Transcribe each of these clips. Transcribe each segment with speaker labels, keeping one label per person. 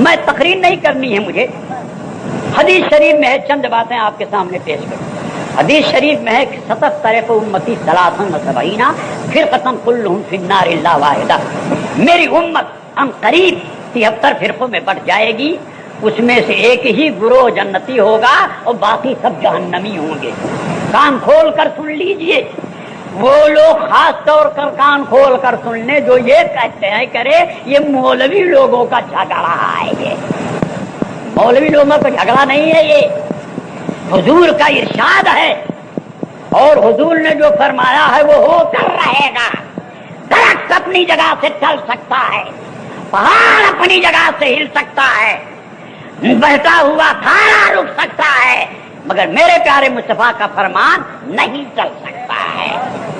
Speaker 1: میں تقریر نہیں کرنی ہے مجھے. حدیث شریف میں ہے, چند باتیں آپ کے سامنے پیش کروں. حدیث شریف میں ہے کہ 77 امتی 73 فرقۃ کلہم فی النار الا واحدہ. میری امت ہم قریب 73 فرقوں میں بٹ جائے گی, اس میں سے ایک ہی گروہ جنتی ہوگا اور باقی سب جہنمی ہوں گے. کان کھول کر سن لیجئے, وہ لوگ خاص طور پر کان کھول کر سن لیں جو یہ کہتے ہیں کرے یہ مولوی لوگوں کا جھگڑا ہے. یہ مولوی لوگوں کا جھگڑا نہیں ہے, یہ حضور کا ارشاد ہے, اور حضور نے جو فرمایا ہے وہ ہو کر رہے گا. درخت اپنی جگہ سے چل سکتا ہے, پہاڑ اپنی جگہ سے ہل سکتا ہے, بہتا ہوا کھانا رک سکتا ہے, مگر میرے پیارے مصطفیٰ کا فرمان نہیں چل سکتا ہے.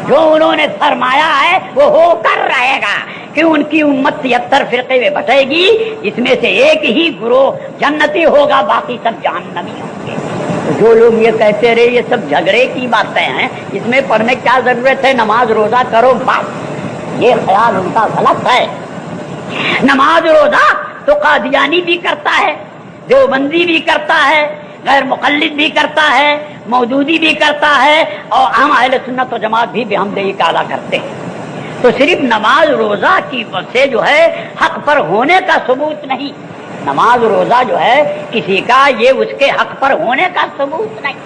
Speaker 1: جو انہوں نے فرمایا ہے وہ ہو کر رہے گا کہ ان کی امت 73 فرقے میں بٹے گی, اس میں سے ایک ہی گروہ جنتی ہوگا, باقی سب جہنمی ہوں گے. جو لوگ یہ کہتے رہے یہ سب جھگڑے کی باتیں ہیں, اس میں پڑھنے کیا ضرورت ہے, نماز روزہ کرو بس. یہ خیال ان کا غلط ہے. نماز روزہ تو قادیانی بھی کرتا ہے, دیوبندی بھی کرتا ہے, غیر مقلد بھی کرتا ہے, مودودی بھی کرتا ہے, اور ہم اہل سنت و جماعت بھی بحمدہی کا اعلیٰ کرتے ہیں. تو صرف نماز روزہ کی سے جو ہے حق پر ہونے کا ثبوت نہیں, نماز روزہ جو ہے کسی کا یہ اس کے حق پر ہونے کا ثبوت نہیں.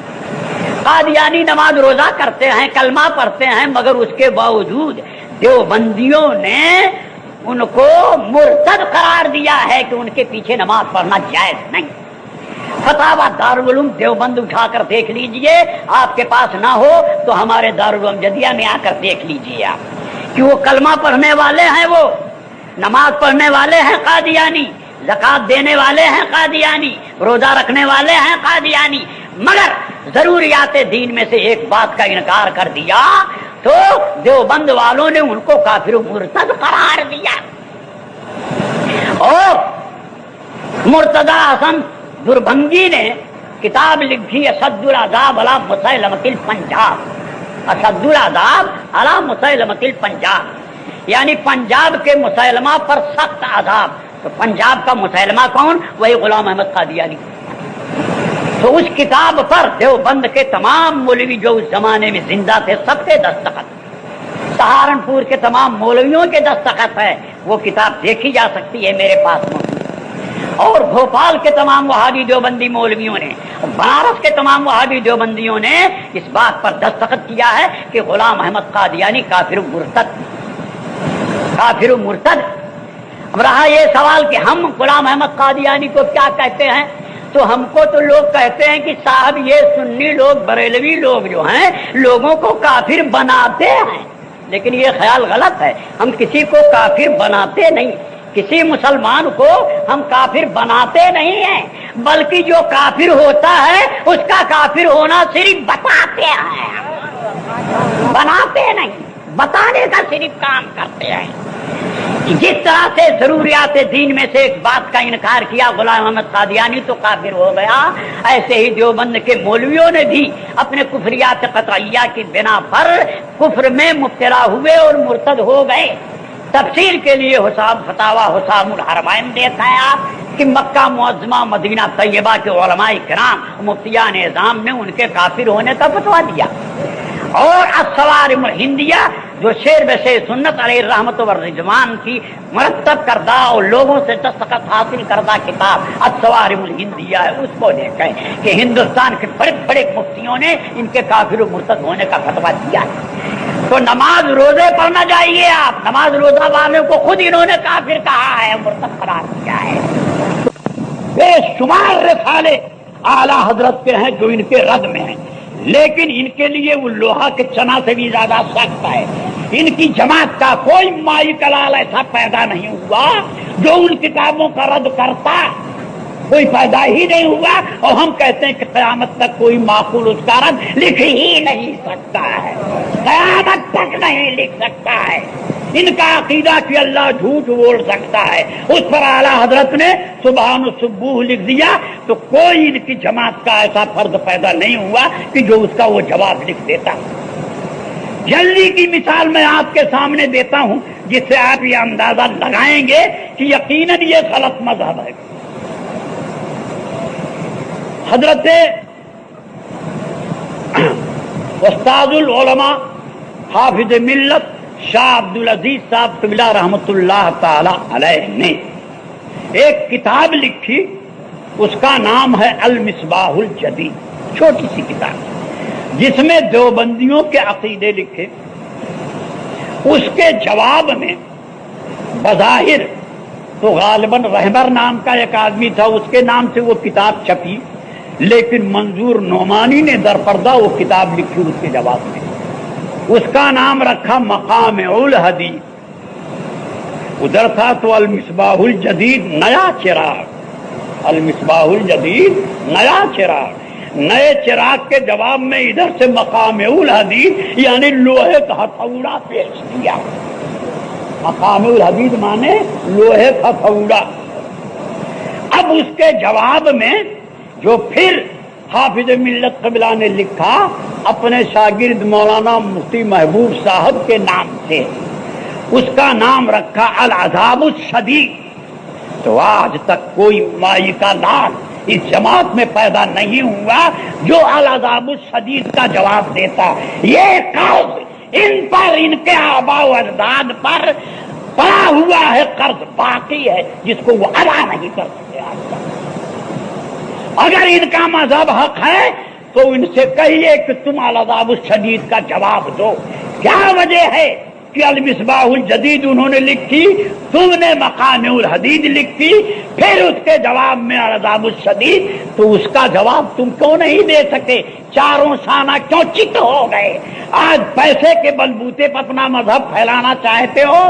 Speaker 1: قادیانی نماز روزہ کرتے ہیں, کلمہ پڑھتے ہیں, مگر اس کے باوجود دیوبندیوں نے ان کو مرتد قرار دیا ہے کہ ان کے پیچھے نماز پڑھنا جائز نہیں. فتاوی دارالعلوم دیوبند اٹھا کر دیکھ لیجئے, آپ کے پاس نہ ہو تو ہمارے دارالعلوم جدیہ میں آ کر دیکھ لیجئے آپ, کہ وہ کلمہ پڑھنے والے ہیں, وہ نماز پڑھنے والے ہیں قادیانی, زکات دینے والے ہیں قادیانی, روزہ رکھنے والے ہیں قادیانی, مگر ضروریات دین میں سے ایک بات کا انکار کر دیا تو دیوبند والوں نے ان کو کافر و مرتد قرار دیا. اور مرتضی حسن دربھنگی نے کتاب لکھی اشد العذاب علی مسیلمۃ الپنجاب, اشد العذاب علی مسیلمۃ الپنجاب, یعنی پنجاب کے مسیلمہ پر سخت عذاب. تو پنجاب کا مسیلمہ کون؟ وہی غلام احمد قادیانی. تو اس کتاب پر دیوبند کے تمام مولوی جو اس زمانے میں زندہ تھے سب کے دستخط, سہارنپور کے تمام مولویوں کے دستخط ہے. وہ کتاب دیکھی جا سکتی ہے میرے پاس موجود. اور بھوپال کے تمام وہابی دیوبندی مولویوں نے, بنارس کے تمام وہابی دیوبندیوں نے اس بات پر دستخط کیا ہے کہ غلام احمد قادیانی کافر و مرتد, کافر و مرتد. اب رہا یہ سوال کہ ہم غلام احمد قادیانی کو کیا کہتے ہیں, تو ہم کو تو لوگ کہتے ہیں کہ صاحب یہ سنی لوگ, بریلوی لوگ جو ہیں لوگوں کو کافر بناتے ہیں. لیکن یہ خیال غلط ہے, ہم کسی کو کافر بناتے نہیں, کسی مسلمان کو ہم کافر بناتے نہیں ہیں, بلکہ جو کافر ہوتا ہے اس کا کافر ہونا صرف بتاتے ہیں, بناتے نہیں, بتانے کا صرف کام کرتے ہیں. جس طرح سے ضروریات دین میں سے ایک بات کا انکار کیا غلام احمد قادیانی تو کافر ہو گیا, ایسے ہی دیوبند کے مولویوں نے بھی اپنے کفریات قطعیہ کی بنا پر کفر میں مبتلا ہوئے اور مرتد ہو گئے. تفسیر کے لیے حسام فتاوی حسام الحرمین دیکھا ہے آپ کہ مکہ معظمہ مدینہ طیبہ کے علماء کرام مفتیان اعظام نے ان کے کافر ہونے کا فتویٰ دیا. اور الصوارم الہندیہ جو شیر بشیر سنت علیہ الرحمت والرضوان کی مرتب کردہ اور لوگوں سے دستخط حاصل کردہ کتاب الصوارم الہندیہ ہے, اس کو دیکھیں کہ ہندوستان کے بڑے بڑے مفتیوں نے ان کے کافر و مرتد ہونے کا فتویٰ دیا ہے. تو نماز روزے پڑھنا چاہیے آپ, نماز روزہ والوں کو خود انہوں نے کافر کہا ہے, مرتد قرار دیا ہے. بے شمار رسالے اعلیٰ حضرت کے ہیں جو ان کے رد میں ہیں, لیکن ان کے لیے وہ لوہا کے چنا سے بھی زیادہ سخت ہے. ان کی جماعت کا کوئی مائی کلال ایسا پیدا نہیں ہوا جو ان کتابوں کا رد کرتا, کوئی پیدا ہی نہیں ہوا. اور ہم کہتے ہیں کہ قیامت تک کوئی معقول اس کا رد لکھ ہی نہیں سکتا ہے, قیامت تک نہیں لکھ سکتا ہے. ان کا عقیدہ کہ اللہ جھوٹ بول سکتا ہے, اس پر اعلیٰ حضرت نے سبحان السبوح لکھ دیا. تو کوئی ان کی جماعت کا ایسا فرد پیدا نہیں ہوا کہ جو اس کا وہ جواب لکھ دیتا. جلدی کی مثال میں آپ کے سامنے دیتا ہوں جس سے آپ یہ اندازہ لگائیں گے کہ یقیناً یہ غلط مذہب ہے.
Speaker 2: حضرت استاد العلماء حافظ ملت شاہ عبد العزیز صاحب قبلہ رحمۃ اللہ تعالی علیہ نے ایک کتاب لکھی، اس کا نام ہے المصباح الجدید، چھوٹی سی کتاب جس میں دیوبندیوں کے عقیدے لکھے۔ اس کے جواب میں بظاہر تو غالباً رہبر نام کا ایک آدمی تھا، اس کے نام سے وہ کتاب چھپی، لیکن منظور نعمانی نے در پردہ وہ کتاب لکھی اس کے جواب میں۔ اس کا نام رکھا مقام الحدیث، ادھر تھا تو المصباح الجدید نیا چراغ، المصباح الجدید نیا چراغ، نئے چراغ کے جواب میں ادھر سے مقام الحدیث یعنی لوہے کا ہتھوڑا پیش کیا۔ مقام الحدیث مانے لوہے کا ہتھوڑا۔ اب اس کے جواب میں جو پھر حافظ ملت قبلہ نے لکھا اپنے شاگرد مولانا مفتی محبوب صاحب کے نام سے، اس کا نام رکھا العذاب الشدید۔ تو آج تک کوئی مائی کا لال اس جماعت میں پیدا نہیں ہوا جو العذاب الشدید کا جواب دیتا۔ یہ قرض ان پر، ان کے آباء و اجداد پر پڑا ہوا ہے، قرض باقی ہے جس کو وہ ادا نہیں کر سکتے آج تک۔ اگر ان کا مذہب حق ہے تو ان سے کہیے کہ تم العذاب الشدید کا جواب دو۔ کیا وجہ ہے کہ المصباح الجدید انہوں نے لکھی، تم نے مقام الحدید لکھی، پھر اس کے جواب میں العذاب الشدید، تو اس کا جواب تم کیوں نہیں دے سکے؟ چاروں شانہ کیوں چت ہو گئے؟ آج پیسے کے بلبوتے پر اپنا مذہب پھیلانا چاہتے ہو،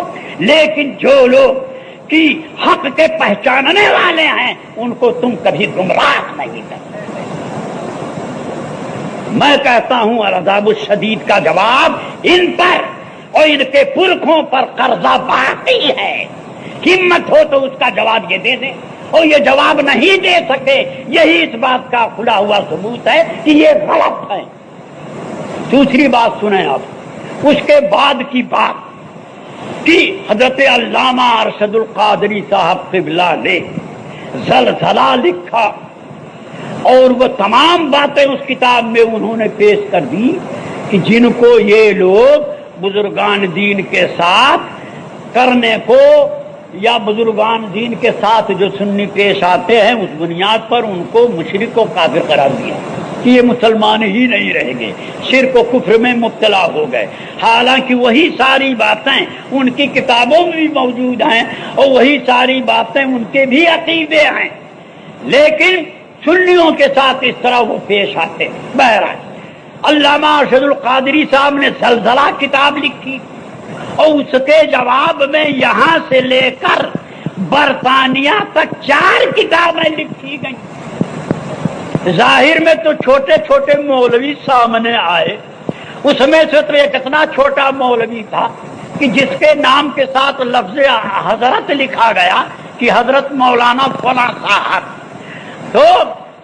Speaker 2: لیکن جو لوگ کی حق کے پہچاننے والے ہیں ان کو تم کبھی گمراہ نہیں کر سکتے۔ میں کہتا ہوں العذاب الشدید کا جواب ان پر اور ان کے پرکھوں پر قرضہ باقی ہے۔ ہمت ہو تو اس کا جواب یہ دے دیں، اور یہ جواب نہیں دے سکے، یہی اس بات کا کھلا ہوا ثبوت ہے کہ یہ غلط ہے۔ دوسری بات سنیں آپ، اس کے بعد کی بات کہ حضرت علامہ ارشد القادری صاحب قبلہ نے زلزلہ لکھا، اور وہ تمام باتیں اس کتاب میں انہوں نے پیش کر دی کہ جن کو یہ لوگ بزرگان دین کے ساتھ کرنے کو یا بزرگان دین کے ساتھ جو سنی پیش آتے ہیں اس بنیاد پر ان کو مشرک و کافر قرار دیا کہ یہ مسلمان ہی نہیں رہیں گے، شرک و کفر میں مبتلا ہو گئے۔ حالانکہ وہی ساری باتیں ان کی کتابوں میں بھی موجود ہیں اور وہی ساری باتیں ان کے بھی عقیدے ہیں، لیکن سنیوں کے ساتھ اس طرح وہ پیش آتے۔ بہرحال علامہ ارشد القادری صاحب نے زلزلہ کتاب لکھی، اور اس کے جواب میں یہاں سے لے کر برطانیہ تک 4 کتابیں لکھی گئیں۔ ظاہر میں تو چھوٹے چھوٹے مولوی سامنے آئے، اس میں سے تو ایک اتنا چھوٹا مولوی تھا کہ جس کے نام کے ساتھ لفظ حضرت لکھا گیا کہ حضرت مولانا فلاں صاحب۔ تو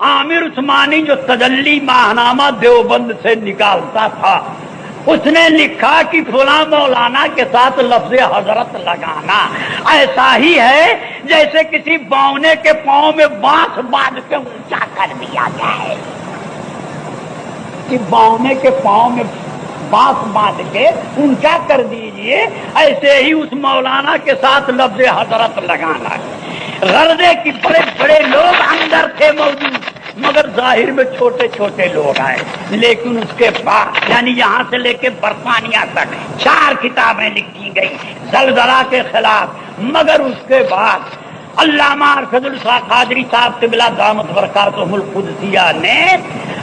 Speaker 2: عامر عثمانی جو تجلی ماہنامہ دیوبند سے نکالتا تھا، اس نے لکھا کہ فلاں مولانا کے ساتھ لفظ حضرت لگانا ایسا ہی ہے جیسے کسی باونے کے پاؤں میں بانس باندھ کے اونچا کر دیا جائے، کہ باونے کے پاؤں میں بانس باندھ کے اونچا کر دیجئے، ایسے ہی اس مولانا کے ساتھ لفظ حضرت لگانا ہے۔ غرضے کی بڑے بڑے لوگ اندر تھے موجود، مگر ظاہر میں چھوٹے چھوٹے لوگ آئے، لیکن اس کے بعد یعنی یہاں سے لے کے برطانیہ تک 4 کتابیں لکھی گئی زلزلہ کے خلاف۔ مگر اس کے بعد علامہ ارشد القادری صاحب قبلہ دامت برکاتہم القدسیہ نے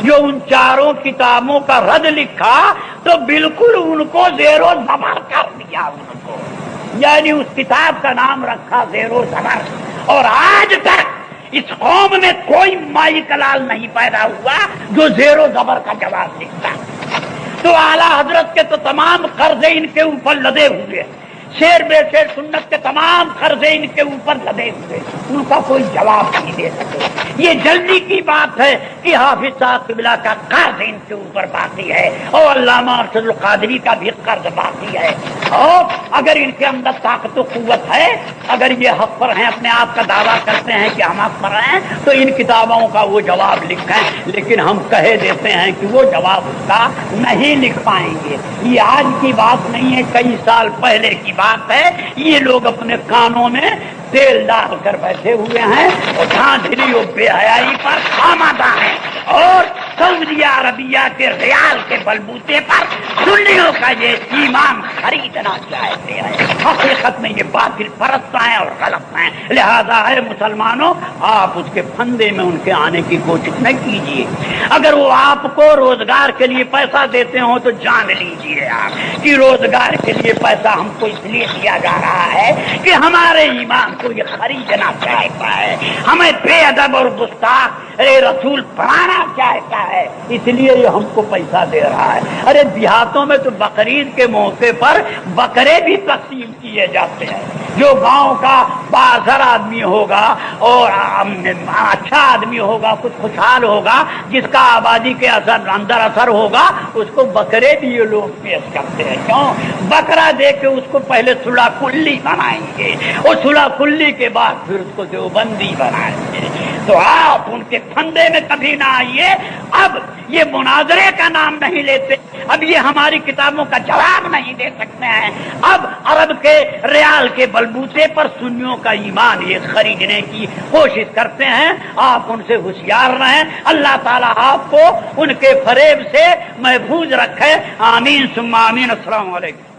Speaker 2: جو ان 4 کتابوں کا رد لکھا تو بالکل ان کو زیر و زبر کر دیا، ان کو یعنی اس کتاب کا نام رکھا زیر و زبر۔ اور آج تک اس قوم میں کوئی مائی کلال نہیں پیدا ہوا جو زیر و زبر کا جواب لکھتا۔ تو اعلیٰ حضرت کے تو تمام قرضے ان کے اوپر لدے ہوئے، شیر بے شیر سنت کے تمام قرضے ان کے اوپر لدے ہوئے، ان کا کوئی جواب نہیں دے سکے۔ یہ جلدی کی بات ہے کہ حافظ صاحب قبلہ کا قرض ان کے اوپر باقی ہے اور علامہ ارشد القادری کا بھی قرض باقی ہے، اور اگر ان کے اندر طاقت و قوت ہے، اگر یہ حق پر ہیں، اپنے آپ کا دعویٰ کرتے ہیں کہ ہم حق پر ہیں، تو ان کتابوں کا وہ جواب لکھیں، لیکن ہم کہہ دیتے ہیں کہ وہ جواب اس کا نہیں لکھ پائیں گے۔ یہ آج کی بات نہیں ہے، کئی سال پہلے کی بات ہے۔ یہ لوگ اپنے کانوں میں تیل ڈال کر بیٹھے ہوئے ہیں اور دھاندلی و بے حیائی پر آمادہ ہیں، اور سعودیہ عربیہ کے ریال کے بلبوتے پر سنیوں کا یہ ایمان خریدنا چاہتے ہیں۔ حقیقت میں یہ باطل پرست ہیں اور غلط ہیں، لہذا ہے مسلمانوں، آپ اس کے پھندے میں ان کے آنے کی کوشش نہ کیجیے۔ اگر وہ آپ کو روزگار کے لیے پیسہ دیتے ہوں تو جان لیجیے آپ کہ روزگار کے لیے پیسہ ہم کو اس لیے دیا جا رہا ہے کہ ہمارے ایمان کو یہ خریدنا چاہتا ہے، ہمیں بے ادب اور گستاخ رسول بنانا چاہتا ہے، اس لیے یہ ہم کو پیسہ دے رہا ہے۔ ارے دیہاتوں میں تو بقرعید کے موقع پر بکرے بھی تقسیم کیے جاتے ہیں۔ جو گاؤں کا بااثر آدمی ہوگا اور اچھا آدمی ہوگا، کچھ خوشحال ہوگا، جس کا آبادی کے اندر اثر ہوگا، اس کو بکرے بھی یہ لوگ پیش کرتے ہیں۔ کیوں؟ بکرا دے کے اس کو پہلے صلح کلی بنائیں گے، اور صلح کلی کے بعد پھر اس کو دیوبندی بنائیں گے۔ تو آپ ان کے پھندے میں کبھی نہ آئیے۔ اب یہ مناظرے کا نام نہیں لیتے، اب یہ ہماری کتابوں کا جواب نہیں دے سکتے ہیں، اب عرب کے ریال کے بلبوتے پر سنیوں کا ایمان یہ خریدنے کی کوشش کرتے ہیں۔ آپ ان سے ہوشیار رہیں، اللہ تعالیٰ آپ کو ان کے فریب سے محفوظ رکھے، آمین ثم آمین۔ السلام علیکم۔